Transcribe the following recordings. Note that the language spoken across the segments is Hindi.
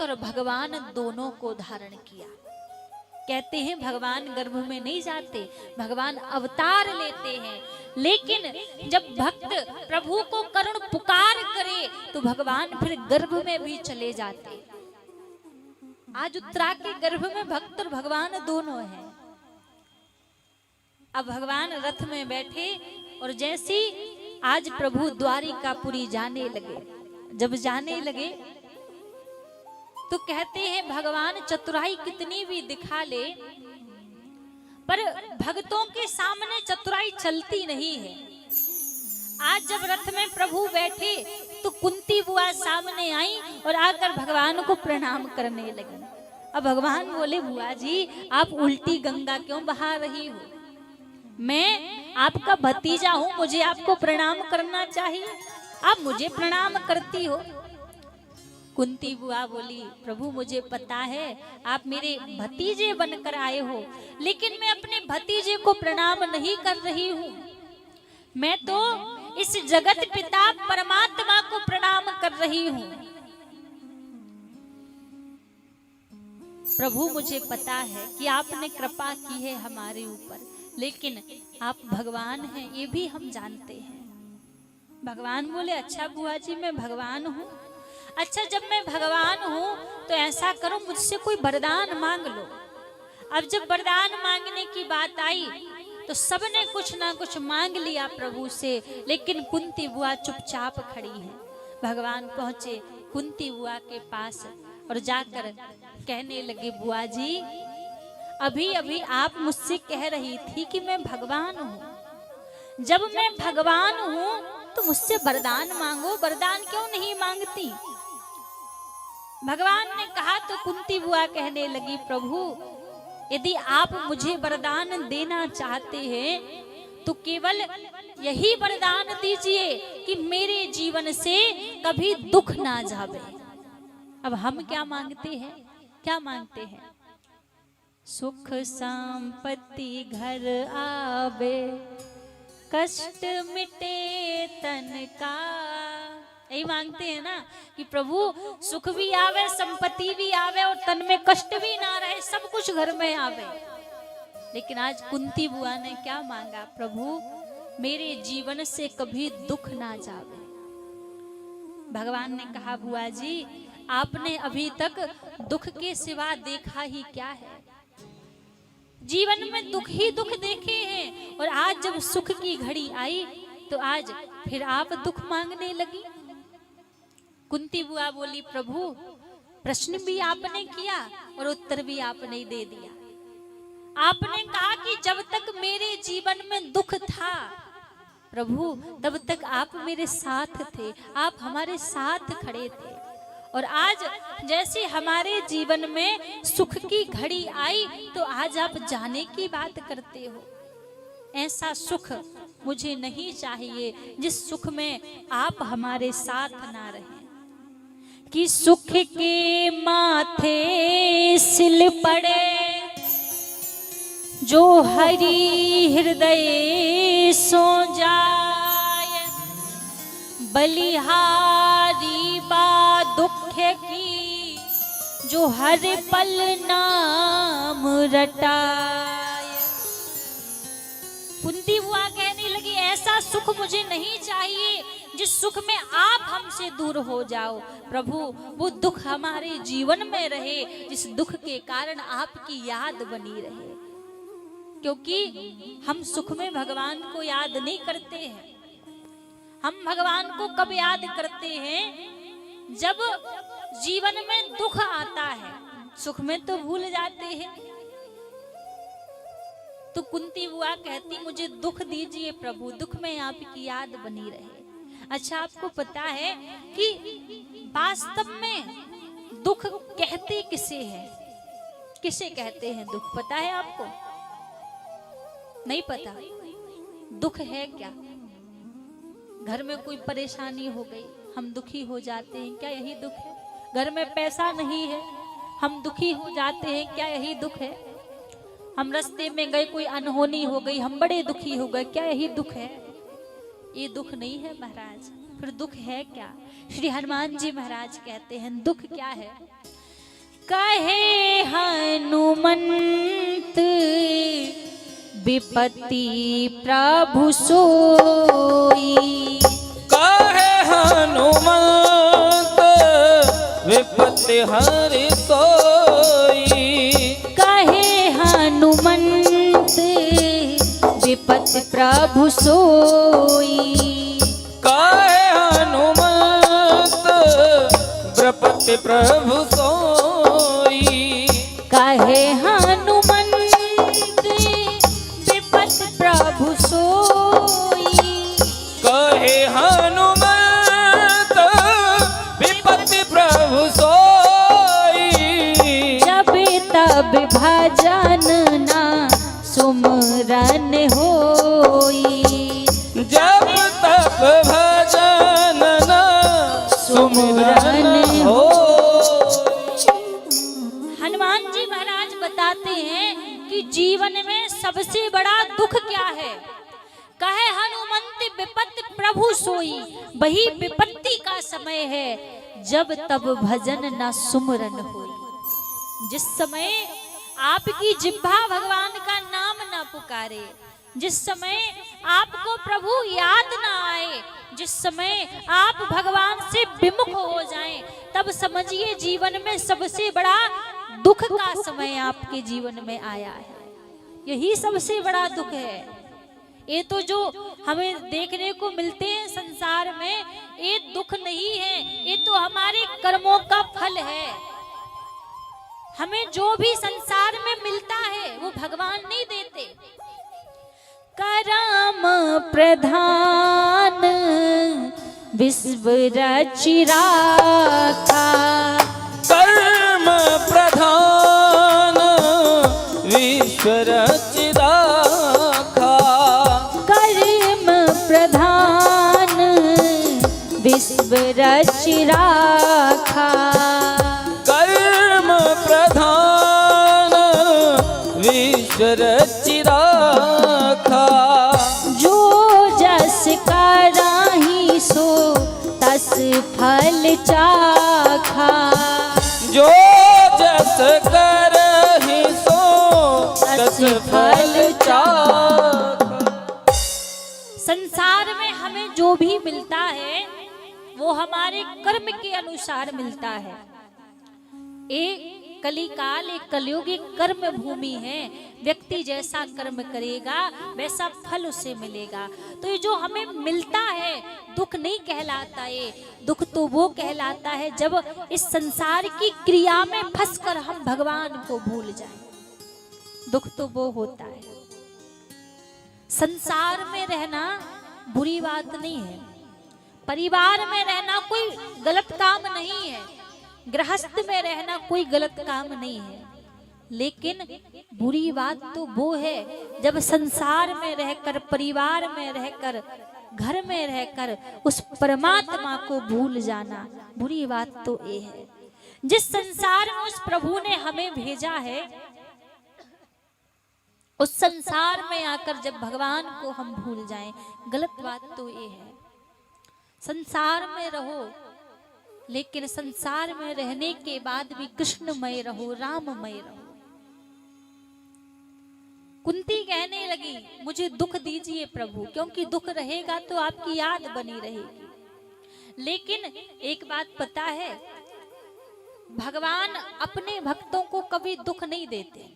और भगवान दोनों को धारण किया। कहते हैं भगवान गर्भ में नहीं जाते, भगवान अवतार लेते हैं, लेकिन जब भक्त प्रभु को करुण पुकार करे तो भगवान फिर गर्भ में भी चले जाते। आज उत्तरा के गर्भ में भक्त और भगवान दोनों हैं। अब भगवान रथ में बैठे और जैसे आज प्रभु द्वारिकापुरी जाने लगे, जब जाने लगे तो कहते हैं भगवान चतुराई कितनी भी दिखा ले पर भक्तों के सामने चतुराई चलती नहीं है। आज जब रथ में प्रभु बैठे तो कुंती बुआ सामने आई और आकर भगवान को प्रणाम करने लगी। अब भगवान बोले बुआ जी आप उल्टी गंगा क्यों बहा रही हो, मैं आपका भतीजा हूं, मुझे आपको प्रणाम करना चाहिए, आप मुझे प्रणाम करती हो। कुंती बुआ बोली प्रभु मुझे पता है आप मेरे भतीजे बनकर आए हो, लेकिन मैं अपने भतीजे को प्रणाम नहीं कर रही हूँ, मैं तो इस जगत पिता परमात्मा को प्रणाम कर रही हूँ। प्रभु मुझे पता है कि आपने कृपा की है हमारे ऊपर, लेकिन आप भगवान हैं ये भी हम जानते हैं। भगवान बोले अच्छा बुआ जी मैं भगवान हूँ, अच्छा जब मैं भगवान हूँ तो ऐसा करो मुझसे कोई वरदान मांग लो। अब जब वरदान मांगने की बात आई तो सबने कुछ ना कुछ मांग लिया प्रभु से, लेकिन कुंती बुआ चुपचाप खड़ी है। भगवान पहुंचे कुंती बुआ के पास और जाकर कहने लगे बुआ जी अभी अभी आप मुझसे कह रही थी कि मैं भगवान हूँ, जब मैं भगवान हूँ तो मुझसे वरदान मांगो, वरदान क्यों नहीं मांगती। भगवान ने कहा तो कुंती बुआ कहने लगी प्रभु यदि आप मुझे वरदान देना चाहते हैं तो केवल यही वरदान दीजिए कि मेरे जीवन से कभी दुख ना जावे। अब हम क्या मांगते हैं, क्या मांगते हैं, सुख संपत्ति घर आवे, कष्ट मिटे तन का, यही मांगते हैं ना कि प्रभु सुख भी आवे, संपत्ति भी आवे और तन में कष्ट भी ना रहे, सब कुछ घर में आवे। लेकिन आज कुंती बुआ ने क्या मांगा, प्रभु मेरे जीवन से कभी दुख ना जावे। भगवान ने कहा बुआ जी आपने अभी तक दुख के सिवा देखा ही क्या है, जीवन में दुख ही दुख देखे हैं, और आज जब सुख की घड़ी आई तो आज फिर आप दुख मांगने लगी। कुंती बुआ बोली प्रभु प्रश्न भी आपने किया और उत्तर भी आपने दे दिया। आपने कहा कि जब तक मेरे जीवन में दुख था प्रभु तब तक आप मेरे साथ थे, आप हमारे साथ खड़े थे, और आज जैसे हमारे जीवन में सुख की घड़ी आई तो आज आप जाने की बात करते हो। ऐसा सुख मुझे नहीं चाहिए जिस सुख में आप हमारे साथ ना रहे। कि सुख के माथे सिल पड़े जो हरि हृदय सो जाए, बलिहारी बा दुख की जो हर पल नाम रटाए। कुंती बुआ कहने लगी ऐसा सुख मुझे नहीं चाहिए जिस सुख में आप हमसे दूर हो जाओ। प्रभु वो दुख हमारे जीवन में रहे जिस दुख के कारण आपकी याद बनी रहे, क्योंकि हम सुख में भगवान को याद नहीं करते हैं। हम भगवान को कब याद करते हैं, जब जीवन में दुख आता है, सुख में तो भूल जाते हैं। तो कुंती बुआ कहती मुझे दुख दीजिए प्रभु, दुख में आपकी याद बनी रहे। अच्छा आपको पता है कि वास्तव में दुख कहते किसे हैं, किसे कहते हैं दुख, पता है आपको? नहीं पता। दुख है क्या? घर में कोई परेशानी हो गई हम दुखी हो जाते हैं, क्या यही दुख है? घर में पैसा नहीं है हम दुखी हो जाते हैं, क्या यही दुख है? हम रास्ते में गए कोई अनहोनी हो गई हम बड़े दुखी हो गए, क्या यही दुख है? ये दुख नहीं है महाराज। फिर दुख है क्या? श्री हनुमान जी महाराज कहते हैं दुख क्या है? कहे हनुमंत विपत्ति प्रभु सोई। कहे हनुमंत विपत्ति हरि सोई। कहे हनुमंत विपत्ति प्रभु सोई। कहे हनुमंत विपत्ति प्रभु सोई। कहे हनुमंत विपत्ति प्रभु सोई। कहे हनुमंत विपत्ति प्रभु सोई। जब तब भजन ना सुमरन होई। जब तब भजन ना सुमरन हो। हनुमान जी महाराज बताते हैं कि जीवन में सबसे बड़ा दुख क्या है। कहे हनुमंत विपत्ति प्रभु सोई। वही विपत्ति का समय है जब तब भजन न सुमरन होई। जिस समय आपकी जिह्वा भगवान का नाम न पुकारे, जिस समय आपको प्रभु याद ना आए, जिस समय आप भगवान से विमुख हो जाएं, तब समझिए जीवन में सबसे बड़ा दुख का समय आपके जीवन में आया है। यही सबसे बड़ा दुख है। ये तो जो हमें देखने को मिलते हैं संसार में, ये दुख नहीं है, ये तो हमारे कर्मों का फल है। हमें जो भी संसार में मिलता है वो भगवान नहीं देते। करम प्रधान विश्व रचि राखा। कर्म प्रधान विश्व रचि राखा। कर्म प्रधान विश्व रचि राखा। कर्म प्रधान विश्व रचि राखा। जो जस कराही सो तस फल चाखा। जो जस करहि सो तस फल चाखा। संसार में हमें जो भी मिलता है वो हमारे कर्म के अनुसार मिलता है। एक कलिकाल, एक कलयुग, एक कर्म भूमि है। व्यक्ति जैसा कर्म करेगा वैसा फल उसे मिलेगा। तो ये जो हमें मिलता है दुख नहीं कहलाता। ये दुख तो वो कहलाता है जब इस संसार की क्रिया में फंसकर हम भगवान को भूल जाएं। दुख तो वो होता है। संसार में रहना बुरी बात नहीं है। परिवार में रहना कोई गलत काम नहीं है। गृहस्थ में रहना कोई गलत काम नहीं है। लेकिन बुरी बात तो वो है जब संसार में रहकर, परिवार में रहकर, घर में रहकर उस परमात्मा को भूल जाना। बुरी बात तो ये है। जिस संसार में उस प्रभु ने हमें भेजा है, उस संसार में आकर जब भगवान को हम भूल जाएं, गलत बात तो ये है। संसार में रहो, लेकिन संसार में रहने के बाद भी कृष्णमय रहो, राममय रहो। कुंती कहने लगी मुझे दुख दीजिए प्रभु, क्योंकि दुख रहेगा तो आपकी याद बनी रहेगी। लेकिन एक बात पता है, भगवान अपने भक्तों को कभी दुख नहीं देते।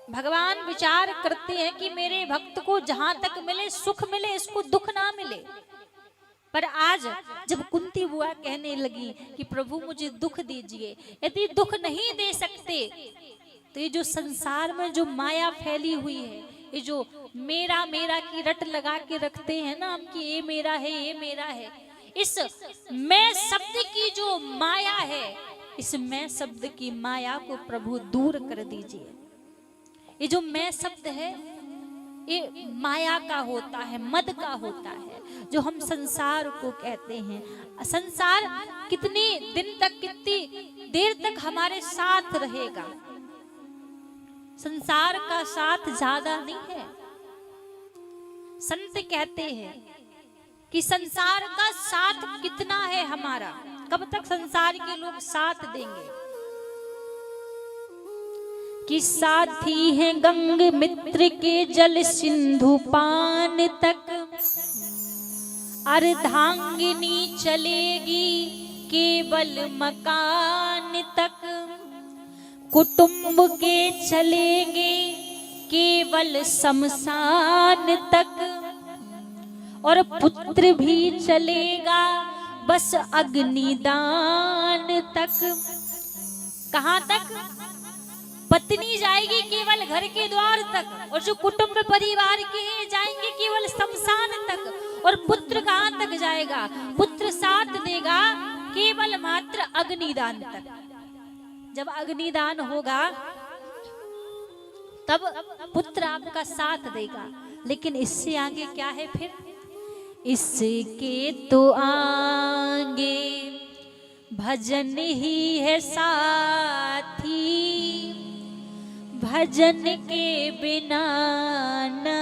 भगवान विचार करते हैं कि मेरे भक्त को जहां तक मिले सुख मिले, इसको दुख ना मिले। पर आज जब कुंती बुआ कहने लगी कि प्रभु मुझे दुख दीजिए, यदि दुख नहीं दे सकते तो ये जो संसार में जो माया फैली हुई है, ये जो मेरा मेरा की रट लगा के रखते हैं ना हम कि ये मेरा है, ये मेरा है, इस मैं शब्द की जो माया है, इस मैं शब्द की माया को प्रभु दूर कर दीजिए। ये जो मैं शब्द है ये माया का होता है, मद का होता है, जो हम संसार को कहते हैं। संसार कितनी दिन तक, कितनी देर तक हमारे साथ रहेगा? संसार का साथ ज्यादा नहीं है। संत कहते हैं कि संसार का साथ कितना है हमारा, कब तक संसार के लोग साथ देंगे? कि साथी हैं गंग मित्र के जल सिंधु पान तक, अर्धांगिनी चलेगी केवल मकान तक, कुटुंब के चलेंगे केवल शमशान तक, और पुत्र भी चलेगा बस अग्निदान तक। कहाँ तक? पत्नी जाएगी केवल घर के द्वार तक, और जो कुटुंब परिवार के हैं जाएंगे केवल शमशान तक, और पुत्र कहाँ तक जाएगा? पुत्र साथ देगा केवल मात्र अग्निदान तक। जब अग्निदान होगा तब पुत्र आपका साथ देगा, लेकिन इससे आगे क्या है फिर? इसके तो आगे भजन ही है साथी, भजन के बिना न